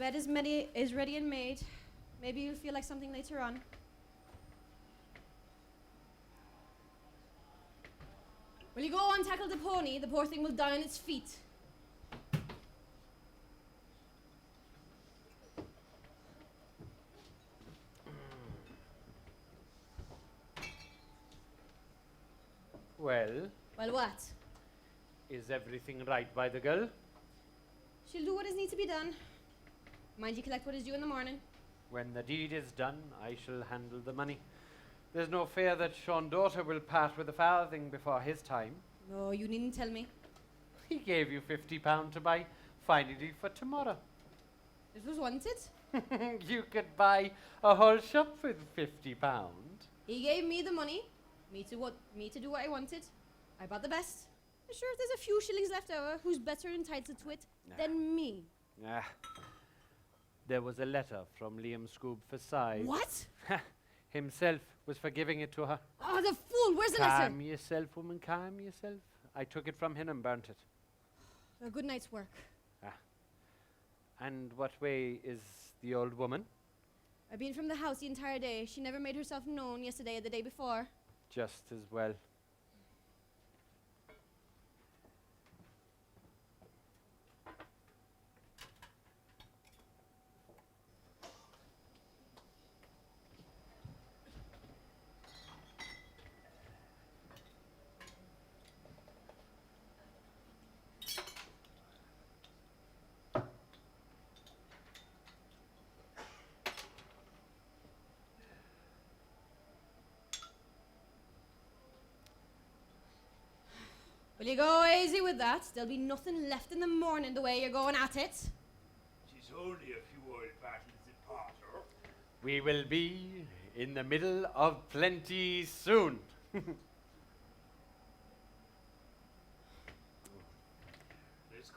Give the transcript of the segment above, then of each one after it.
Bed is ready and made. Maybe you'll feel like something later on. Will you go and tackle the pony? The poor thing will die on its feet. Well, Well, what? is everything right by the girl? She'll do what is need to be done. Mind you collect what is due in the morning. When the deed is done, I shall handle the money. There's no fear that Sean daughter will part with a farthing before his time. No, you needn't tell me. He gave you £50 to buy finery for tomorrow. It was wanted. You could buy a whole shop with £50. He gave me the money. Me to do what I wanted. I bought the best. I'm sure if there's a few shillings left over, who's better entitled to it than me? Ah. There was a letter from Liam Scoob for Sive. What? Himself was for giving it to her. Oh, the fool! Where's the letter? Calm yourself, woman, calm yourself. I took it from him and burnt it. A good night's work. And what way is the old woman? I've been from the house the entire day. She never made herself known yesterday or the day before. Just as well. Will you go easy with that? There'll be nothing left in the morning the way you're going at it. Tis only a few old battles at Potter. We will be in the middle of plenty soon. There's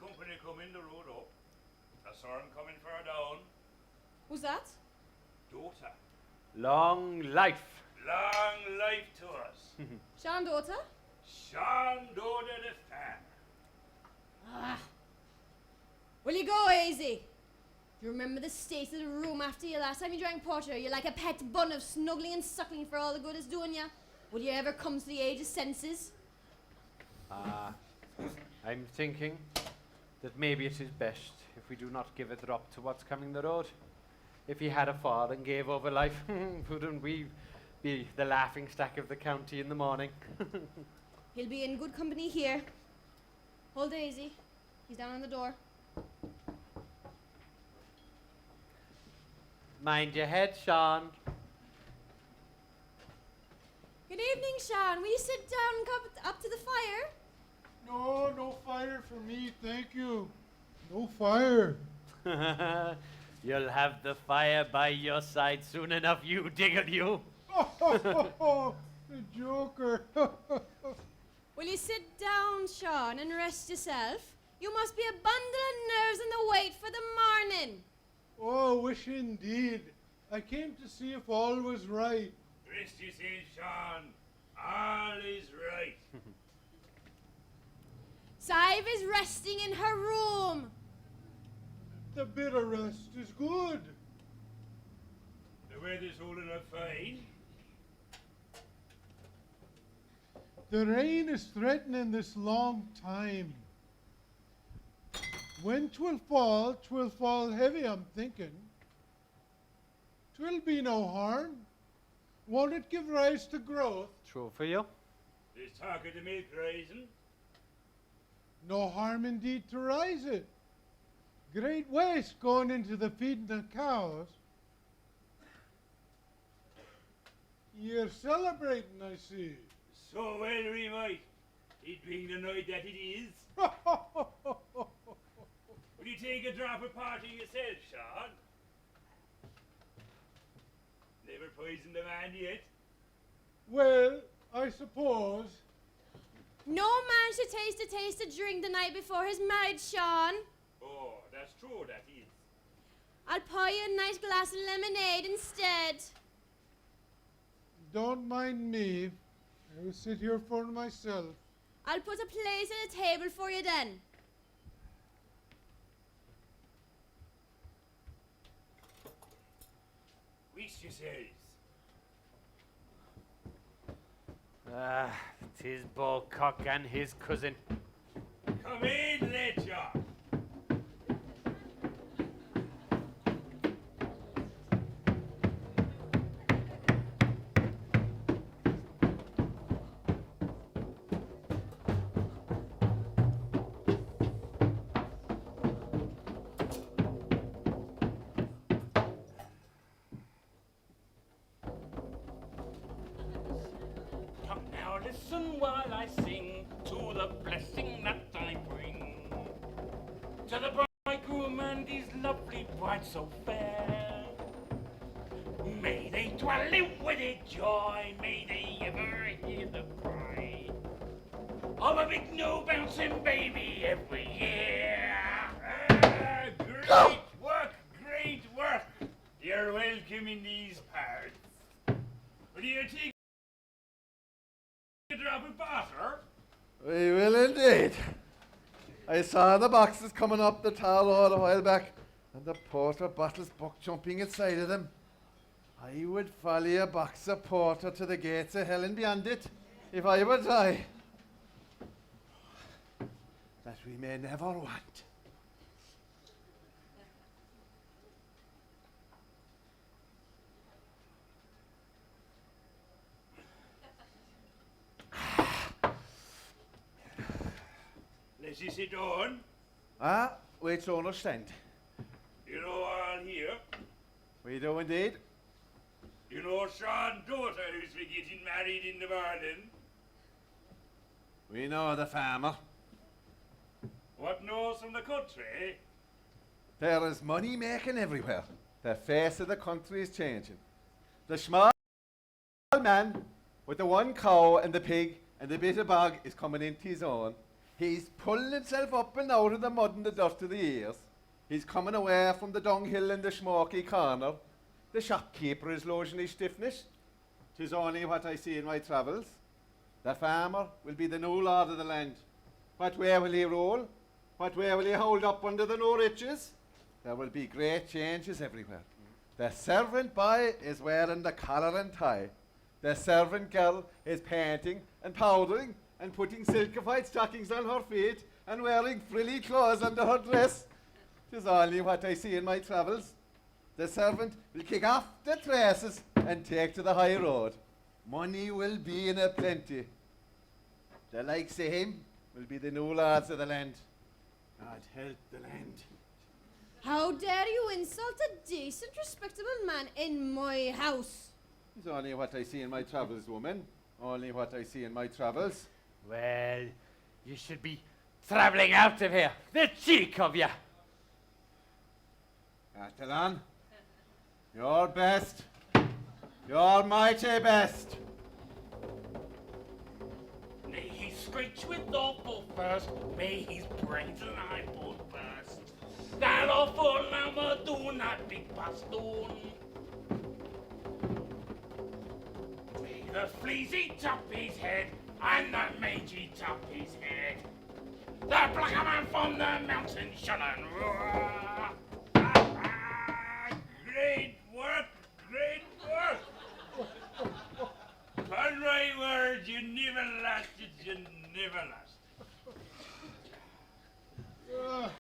company coming the road up. I saw him coming far down. Who's that? Daughter. Long life. Long life to us. Sean daughter? Sean daughter the fan. Ah. Will you go easy? Do you remember the state of the room after you last time you drank porter? You're like a pet bun of snuggling and suckling for all the good it's doing you. Will you ever come to the age of senses? I'm thinking that maybe it is best if we do not give a drop to what's coming the road. If he had a father and gave over life, wouldn't we be the laughing stack of the county in the morning? He'll be in good company here. Hold it easy. He's down on the door. Mind your head, Sean. Good evening, Sean. Will you sit down and come up to the fire? No, no fire for me, thank you. No fire. You'll have the fire by your side soon enough, you digger you. The joker. Will you sit down, Sean, and rest yourself? You must be a bundle of nerves in the wait for the morning. Oh, wish indeed. I came to see if all was right. Rest yourself, Sean. All is right. Sive is resting in her room. The bit of rest is good. The weather's holding up fine. The rain is threatening this long time. When 'twill fall heavy, I'm thinking. 'Twill be no harm. Won't it give rise to growth? True for you. There's talk of the milk rising. No harm indeed to rise it. Great waste going into the feeding the cows. You're celebrating, I see. So well we might, it being the night that it is. Will you take a drop of party yourself, Sean? Never poisoned a man yet. Well, I suppose. No man should taste a drink the night before his marriage, Sean. Oh, that's true, that is. I'll pour you a nice glass of lemonade instead. Don't mind me. I will sit here for myself. I'll put a place at the table for you then. peace yourselves. Ah, 'tis Bowcock and his cousin. Come in, Ledger. Come now, listen while I sing to the blessing that I bring. To the bridegroom and his lovely bride so fair. May they dwell in wedded joy, may they ever hear the cry of a big new bouncing baby every year. Ah, great work, great work. You're welcome in these parts. Will you take a drop of butter? We will indeed. I saw the boxes coming up the tall road a while back, and the porter bottles buck jumping inside of them. I would follow a box of porter to the gates of hell and beyond it, if I were die. That we may never want. Let's you sit down. Ah, we don't understand. You know all here. We do indeed. You know Sean's daughter who's for getting married in the morning. We know the farmer. What knows from the country? There is money making everywhere. The face of the country is changing. The small man with the one cow and the pig and the bit of bog is coming into his own. He's pulling himself up and out of the mud and the dirt of the ears. He's coming away from the dunghill and the smoky corner. The shopkeeper is losing his stiffness. 'Tis only what I see in my travels. The farmer will be the new lord of the land. What way will he rule? What way will he hold up under the new riches? There will be great changes everywhere. The servant boy is wearing the collar and tie. The servant girl is painting and powdering and putting silkified stockings on her feet and wearing frilly clothes under her dress. 'Tis only what I see in my travels. The servant will kick off the traces and take to the high road. Money will be in a plenty. The likes of him will be the new lords of the land. God help the land. How dare you insult a decent, respectable man in my house? It's only what I see in my travels, woman. Only what I see in my travels. Well, you should be travelling out of here. The cheek of you. Catalan, your best. Your mighty best. May he screech with awful thirst, may his brains and eyeballs burst. That awful mama do not be pastoon. May the fleazy top his head and the mangy top his head. The blacker man from the mountain shall roar. Great work, great work. On my word, you never lasted, you never last.